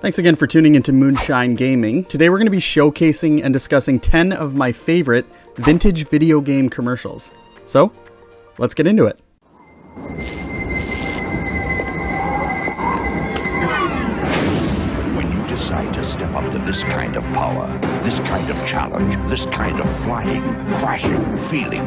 Thanks again for tuning into Moonshine Gaming. Today we're going to be showcasing and discussing 10 of my favorite vintage video game commercials. So, let's get into it. When you decide to step up to this kind of power, this kind of challenge, this kind of flying, crashing, feeling,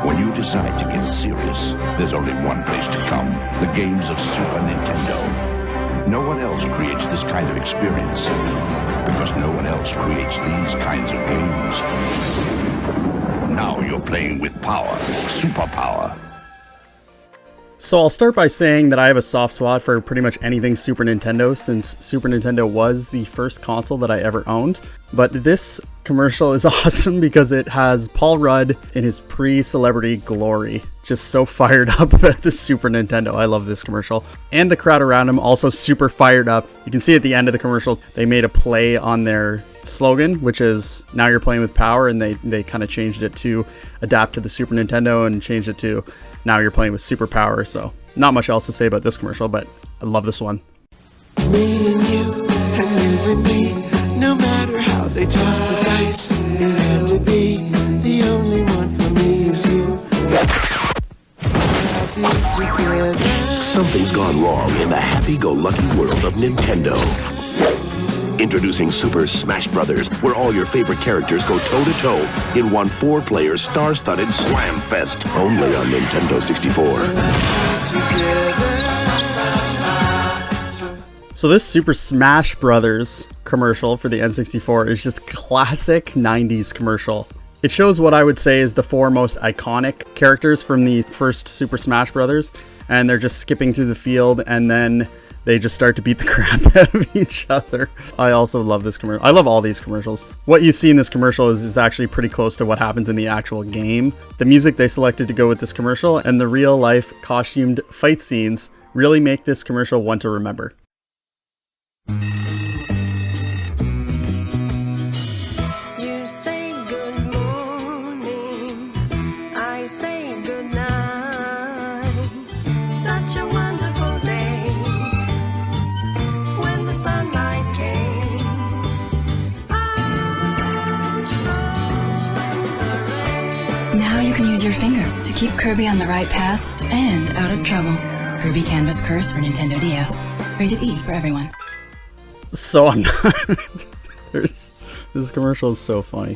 when you decide to get serious, there's only one place to come: the games of Super Nintendo. No one else creates this kind of experience, because no one else creates these kinds of games. Now you're playing with power, superpower. So I'll start by saying that I have a soft spot for pretty much anything Super Nintendo, since Super Nintendo was the first console that I ever owned. But this commercial is awesome because it has Paul Rudd in his pre-celebrity glory, just so fired up about the Super Nintendo. I love this commercial. And the crowd around him also super fired up. You can see at the end of the commercial, they made a play on their slogan, which is "Now you're playing with power," and they kind of changed it to adapt to the Super Nintendo and changed it to "Now you're playing with superpower." So not much else to say about this commercial, but I love this one. Me and you and me, no matter how they toss the dice, it had to be the only one for me is you. Something's gone wrong in the happy-go-lucky world of Nintendo. Introducing Super Smash Bros., where all your favorite characters go toe-to-toe in one 4-player star-studded slam fest, only on Nintendo 64. So this Super Smash Bros. Commercial for the N64 is just classic 90s commercial. It shows what I would say is the 4 most iconic characters from the first Super Smash Bros., and they're just skipping through the field, and then they just start to beat the crap out of each other. I also love this commercial. I love all these commercials. What you see in this commercial is actually pretty close to what happens in the actual game. The music they selected to go with this commercial and the real-life costumed fight scenes really make this commercial one to remember. You say good morning, I say good night. Such a wonderful day when the sunlight came. Now you can use your finger to keep Kirby on the right path and out of trouble. Kirby Canvas Curse for Nintendo DS. Rated E for everyone. So I'm not... This commercial is so funny.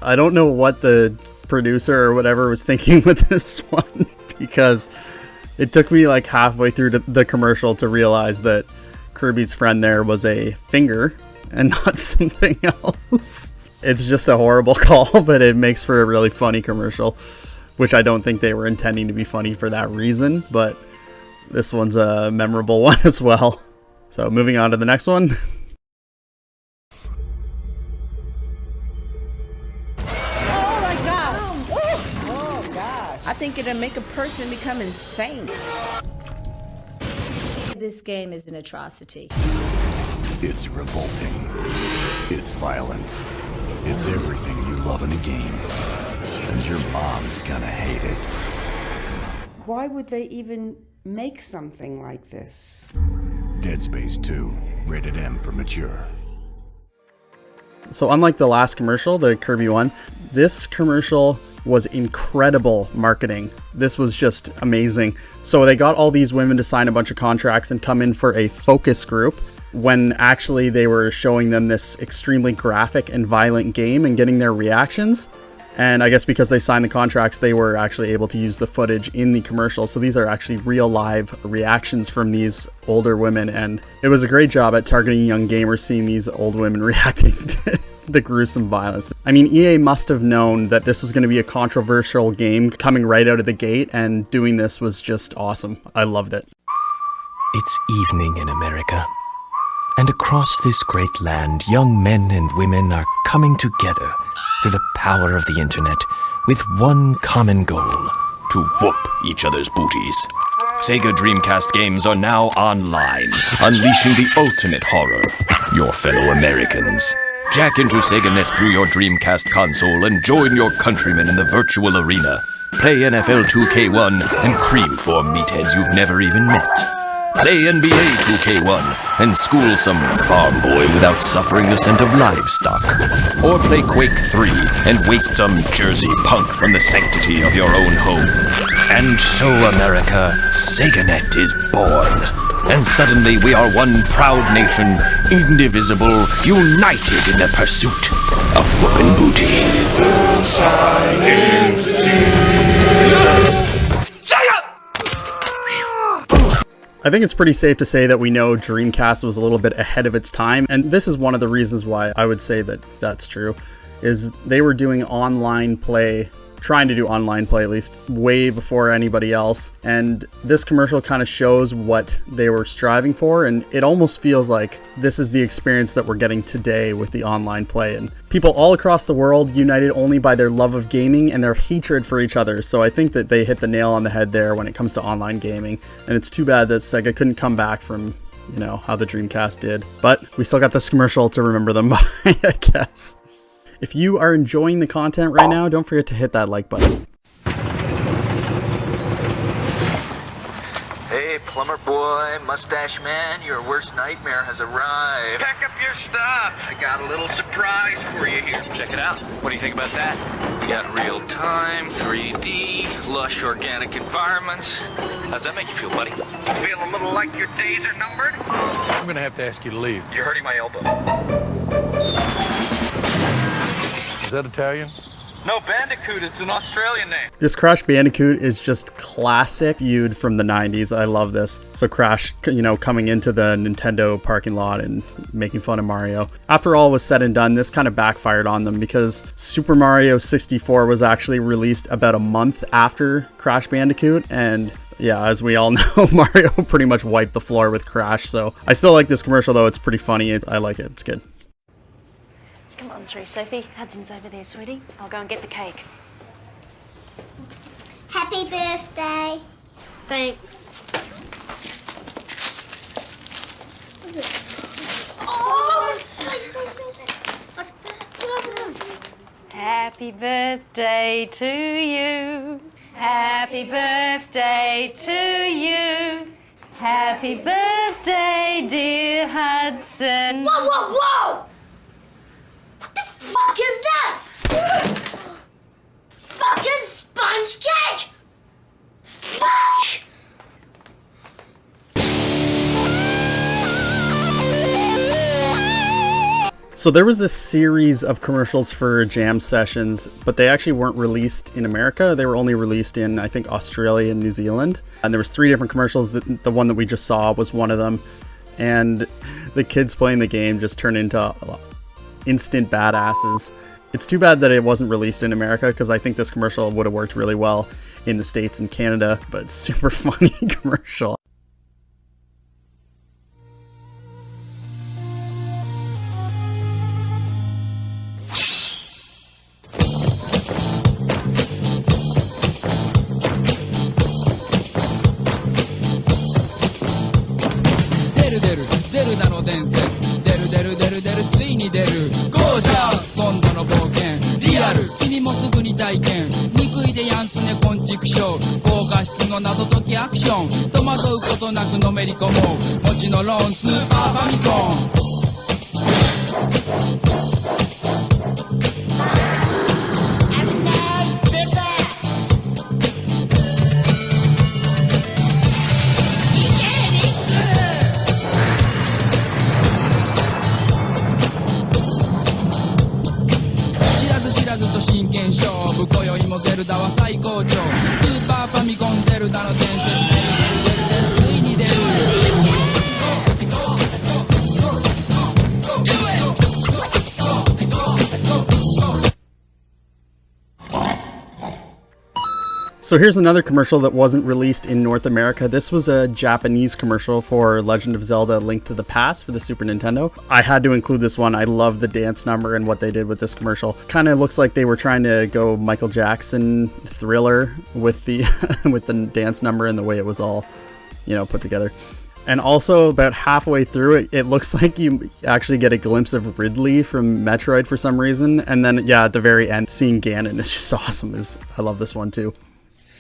I don't know what the producer or whatever was thinking with this one, because it took me like halfway through the commercial to realize that Kirby's friend there was a finger and not something else. It's just a horrible call, but it makes for a really funny commercial, which I don't think they were intending to be funny for that reason, but this one's a memorable one as well. So moving on to the next one. Oh my God! Oh gosh! I think it'll make a person become insane. This game is an atrocity. It's revolting. It's violent. It's everything you love in a game. And your mom's gonna hate it. Why would they even make something like this? Dead Space 2, rated M for mature. So unlike the last commercial, the Kirby one, this commercial was incredible marketing. This was just amazing. So they got all these women to sign a bunch of contracts and come in for a focus group, when actually they were showing them this extremely graphic and violent game and getting their reactions. And I guess because they signed the contracts, they were actually able to use the footage in the commercial. So these are actually real live reactions from these older women. And it was a great job at targeting young gamers, seeing these old women reacting to the gruesome violence. I mean, EA must have known that this was going to be a controversial game coming right out of the gate, and doing this was just awesome. I loved it. It's evening in America. And across this great land, young men and women are coming together through the power of the internet with one common goal: to whoop each other's booties. Sega Dreamcast games are now online, unleashing the ultimate horror, your fellow Americans. Jack into SegaNet through your Dreamcast console and join your countrymen in the virtual arena. Play NFL 2K1 and cream for meatheads you've never even met. play NBA 2K1, and school some farm boy without suffering the scent of livestock. Or play Quake 3 and waste some Jersey punk from the sanctity of your own home. And so, America, SegaNet is born. And suddenly we are one proud nation, indivisible, united in the pursuit of whoopin' booty. I think it's pretty safe to say that we know Dreamcast was a little bit ahead of its time, and this is one of the reasons why I would say that that's true, is they were doing online play, trying to do online play at least, way before anybody else, and this commercial kind of shows what they were striving for, and it almost feels like this is the experience that we're getting today with the online play, and people all across the world united only by their love of gaming and their hatred for each other. So I think that they hit the nail on the head there when it comes to online gaming, and it's too bad that Sega couldn't come back from, you know, how the Dreamcast did, but we still got this commercial to remember them by, I guess. If you are enjoying the content right now, don't forget to hit that like button. Hey, plumber boy, mustache man, your worst nightmare has arrived. Pack up your stuff. I got a little surprise for you here. Check it out. What do you think about that? We got real-time, 3D, lush organic environments. How's that make you feel, buddy? Feel a little like your days are numbered? I'm gonna have to ask you to leave. You're hurting my elbow. Is that Italian? No, Bandicoot is an Australian name. This Crash Bandicoot is just classic viewed from the 90s. I love this. So Crash, you know, coming into the Nintendo parking lot and making fun of Mario. After all was said and done, this kind of backfired on them because Super Mario 64 was actually released about a month after Crash Bandicoot, and yeah, as we all know, Mario pretty much wiped the floor with Crash. So I still like this commercial though. It's pretty funny. I like it. It's good. Come on through, Sophie. Hudson's over there, sweetie. I'll go and get the cake. Happy birthday. Thanks. What's it? Oh, sweet. Happy birthday to you. Happy birthday to you. Happy birthday, dear Hudson. Whoa, whoa, whoa! What the fuck is this? Fucking sponge cake! Fuck! So there was a series of commercials for jam sessions, but they actually weren't released in America. They were only released in, I think, Australia and New Zealand. And there was 3 different commercials. The one that we just saw was one of them. And the kids playing the game just turned into instant badasses. It's too bad that it wasn't released in America, because I think this commercial would have worked really well in the States and Canada, but it's super funny commercial. So here's another commercial that wasn't released in North America. This was a Japanese commercial for Legend of Zelda: A Link to the Past for the Super Nintendo. I had to include this one. I love the dance number and what they did with this commercial. Kind of looks like they were trying to go Michael Jackson Thriller with the with the dance number and the way it was all, you know, put together. And also about halfway through it, it looks like you actually get a glimpse of Ridley from Metroid for some reason. And then, yeah, at the very end, seeing Ganon is just awesome. I love this one too.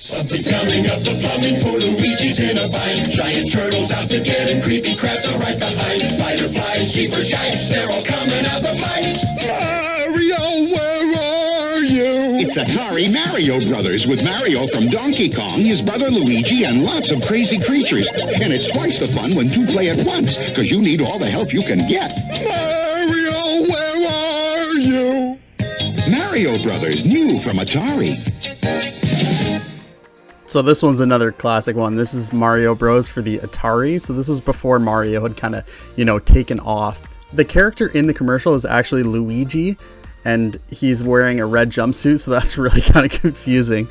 Something's coming up the plumbing, poor Luigi's in a bind. Giant turtles out to get him, creepy crabs are right behind. Fighter flies, cheaper shikes, they're all coming out the pipes. Mario, where are you? It's Atari Mario Brothers with Mario from Donkey Kong, his brother Luigi, and lots of crazy creatures. And it's twice the fun when two play at once, because you need all the help you can get. Mario, where are you? Mario Brothers, new from Atari. So this one's another classic one. This is Mario Bros. For the Atari. So this was before Mario had kind of, taken off. The character in the commercial is actually Luigi, and he's wearing a red jumpsuit, so that's really kind of confusing.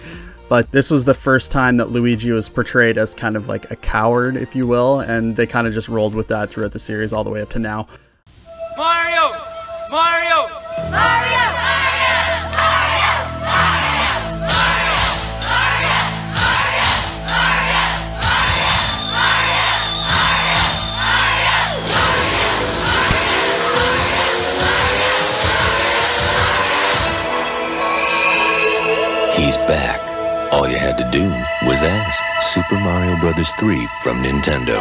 But this was the first time that Luigi was portrayed as kind of like a coward, if you will, and they kind of just rolled with that throughout the series all the way up to now. Mario! Mario! Mario! He's back. All you had to do was ask. Super Mario Bros. 3 from Nintendo.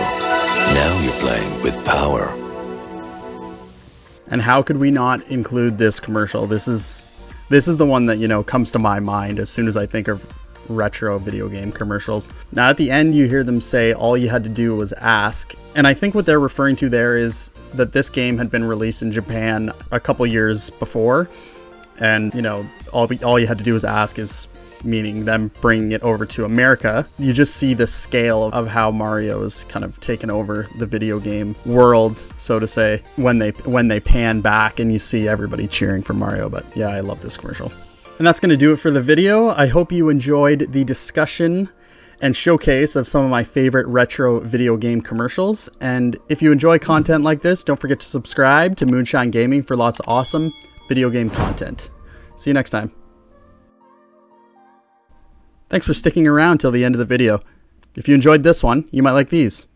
Now you're playing with power. And how could we not include this commercial? This is the one that, comes to my mind as soon as I think of retro video game commercials. Now at the end you hear them say all you had to do was ask. And I think what they're referring to there is that this game had been released in Japan a couple years before. And, all you had to do was ask is meaning them bringing it over to America. You just see the scale of how Mario is kind of taken over the video game world, so to say, when they pan back and you see everybody cheering for Mario. But yeah, I love this commercial. And that's going to do it for the video. I hope you enjoyed the discussion and showcase of some of my favorite retro video game commercials. And if you enjoy content like this, don't forget to subscribe to Moonshine Gaming for lots of awesome video game content. See you next time. Thanks for sticking around till the end of the video. If you enjoyed this one, you might like these.